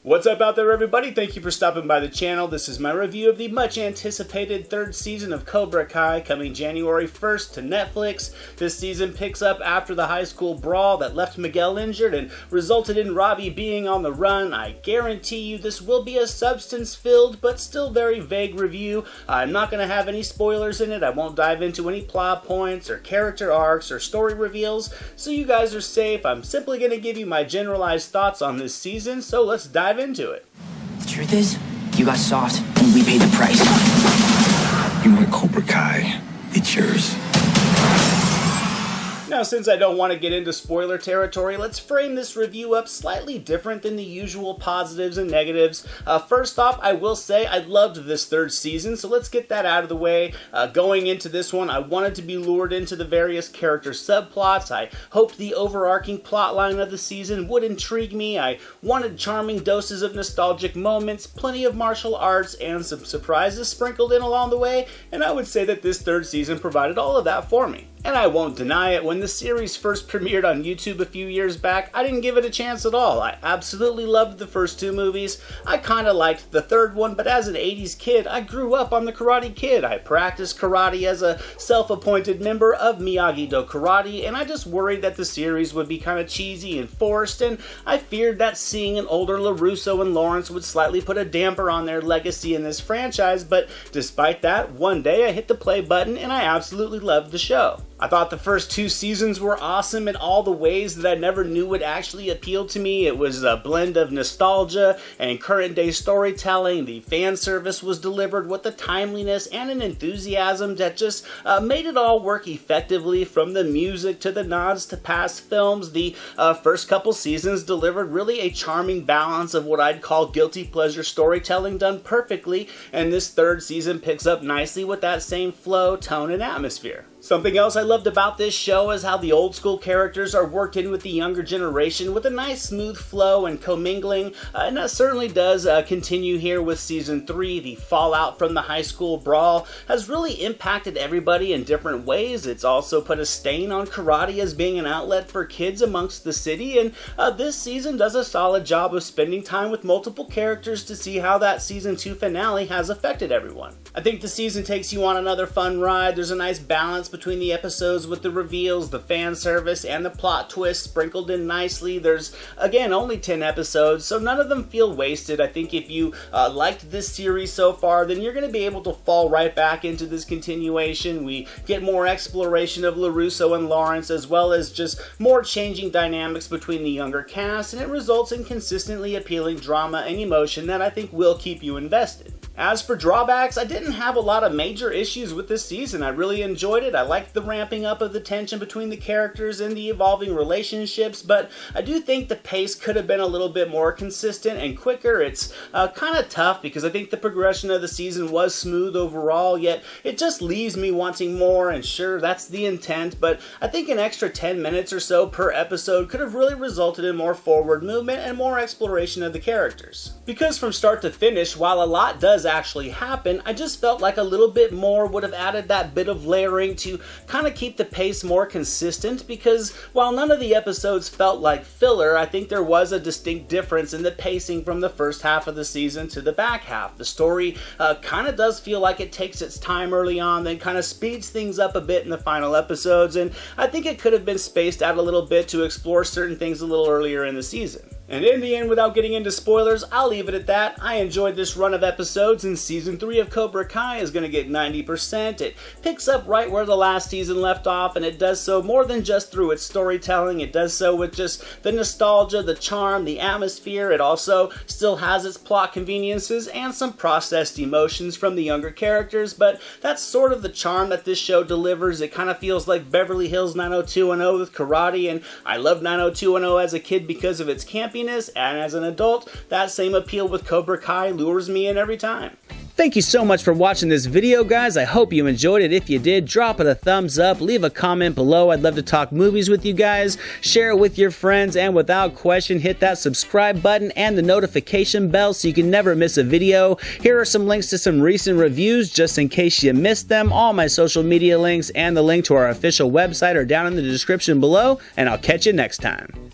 What's up out there, everybody? Thank you for stopping by the channel. This is my review of the much anticipated third season of Cobra Kai, coming January 1st to Netflix. This season picks up after the high school brawl that left Miguel injured and resulted in Robbie being on the run. I guarantee you this will be a substance-filled but still very vague review. I'm not going to have any spoilers in it. I won't dive into any plot points or character arcs or story reveals, so you guys are safe. I'm simply going to give you my generalized thoughts on this season, so let's dive into it. The truth is, you got soft, and we paid the price. You want Cobra Kai? It's yours. Now, since I don't want to get into spoiler territory, let's frame this review up slightly different than the usual positives and negatives. First off, I will say I loved this third season, so let's get that out of the way. Going into this one, I wanted to be lured into the various character subplots. I hoped the overarching plotline of the season would intrigue me. I wanted charming doses of nostalgic moments, plenty of martial arts, and some surprises sprinkled in along the way, and I would say that this third season provided all of that for me. And I won't deny it, when the series first premiered on YouTube a few years back, I didn't give it a chance at all. I absolutely loved the first two movies. I kinda liked the third one, but as an 80s kid, I grew up on the Karate Kid. I practiced karate as a self-appointed member of Miyagi-Do Karate, and I just worried that the series would be kinda cheesy and forced, and I feared that seeing an older LaRusso and Lawrence would slightly put a damper on their legacy in this franchise, but despite that, one day I hit the play button and I absolutely loved the show. I thought the first two seasons were awesome in all the ways that I never knew would actually appeal to me. It was a blend of nostalgia and current day storytelling. The fan service was delivered with a timeliness and an enthusiasm that just made it all work effectively, from the music to the nods to past films. The first couple seasons delivered really a charming balance of what I'd call guilty pleasure storytelling done perfectly, and this third season picks up nicely with that same flow, tone, and atmosphere. Something else I loved about this show is how the old school characters are worked in with the younger generation with a nice smooth flow and commingling, and that certainly does continue here with season 3. The fallout from the high school brawl has really impacted everybody in different ways. It's also put a stain on karate as being an outlet for kids amongst the city, and this season does a solid job of spending time with multiple characters to see how that season 2 finale has affected everyone. I think the season takes you on another fun ride. There's a nice balance between the episodes with the reveals, the fan service, and the plot twists sprinkled in nicely. There's, again, only 10 episodes, so none of them feel wasted. I think if you liked this series so far, then you're going to be able to fall right back into this continuation. We get more exploration of LaRusso and Lawrence, as well as just more changing dynamics between the younger cast, and it results in consistently appealing drama and emotion that I think will keep you invested. As for drawbacks, I didn't have a lot of major issues with this season. I really enjoyed it. I liked the ramping up of the tension between the characters and the evolving relationships, but I do think the pace could have been a little bit more consistent and quicker. It's kind of tough because I think the progression of the season was smooth overall, yet it just leaves me wanting more, and sure, that's the intent, but I think an extra 10 minutes or so per episode could have really resulted in more forward movement and more exploration of the characters. Because from start to finish, while a lot does actually happen, I just felt like a little bit more would have added that bit of layering to kind of keep the pace more consistent, because while none of the episodes felt like filler, I think there was a distinct difference in the pacing from the first half of the season to the back half. The story kind of does feel like it takes its time early on, then kind of speeds things up a bit in the final episodes, and I think it could have been spaced out a little bit to explore certain things a little earlier in the season. And in the end, without getting into spoilers, I'll leave it at that. I enjoyed this run of episodes, and season 3 of Cobra Kai is going to get 90%. It picks up right where the last season left off, and it does so more than just through its storytelling. It does so with just the nostalgia, the charm, the atmosphere. It also still has its plot conveniences and some processed emotions from the younger characters, but that's sort of the charm that this show delivers. It kind of feels like Beverly Hills 90210 with karate, and I loved 90210 as a kid because of its campiness, and as an adult, that same appeal with Cobra Kai lures me in every time. Thank you so much for watching this video, guys. I hope you enjoyed it. If you did, drop it a thumbs up, leave a comment below. I'd love to talk movies with you guys. Share it with your friends, and without question, hit that subscribe button and the notification bell so you can never miss a video. Here are some links to some recent reviews just in case you missed them. All my social media links and the link to our official website are down in the description below, and I'll catch you next time.